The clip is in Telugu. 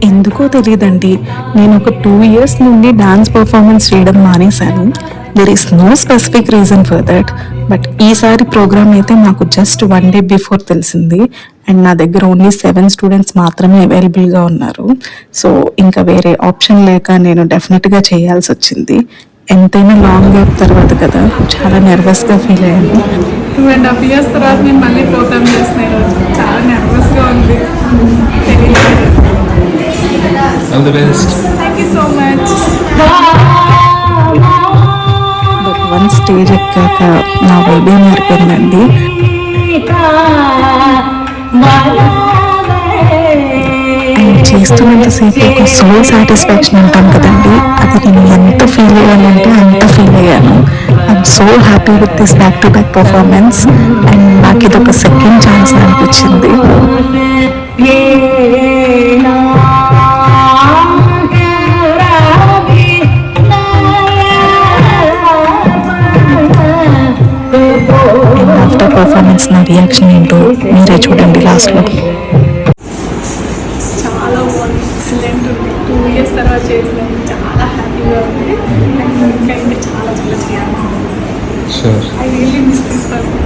ఎందుకో తెలియదండి, నేను ఒక 2 years నుండి డాన్స్ పర్ఫార్మెన్స్ చేయడం మానేశాను. There is no specific reason for that. But ఈసారి ప్రోగ్రామ్ అయితే మాకు జస్ట్ 1 day బిఫోర్ తెలిసింది. అండ్ నా దగ్గర ఓన్లీ 7 స్టూడెంట్స్ మాత్రమే అవైలబుల్గా ఉన్నారు. సో ఇంకా వేరే ఆప్షన్ లేక నేను డెఫినెట్గా చేయాల్సి వచ్చింది. ఎంతైనా లాంగ్ గ్యాప్ తర్వాత కదా, చాలా నర్వస్గా ఫీల్ అయ్యాను. 2.5 years తర్వాత నేను మళ్ళీ ప్రోగ్రామ్ చేస్తున్నాను. చాలా నర్వస్గా ఉంది. All the best. Thank you so much. But one stage ఎక్కాక నా వైబే మారిపోయిందండి. అండ్ చేస్తున్నంతసేపు ఒక సోల్ సాటిస్ఫాక్షన్ అంటాం కదండి, అది నేను ఎంత ఫీల్ అయ్యానంటే అంత ఫీల్ అయ్యాను. I'm so happy with this back to back performance. And నాకు ఇది ఒక సెకండ్ ఛాన్స్ అనిపించింది. ఆఫ్టర్ పర్ఫార్మెన్స్ నా రియాక్షన్ ఏంటో మీరే చూడండి లాస్ట్లో. చాలా ఎక్సలెంట్ ఉంది. 2 years తర్వాత చేసినాను. చాలా హ్యాపీగా ఉంది. ఇంకా చాలా చాలా చేయాలి. Sure. I really miss this performance.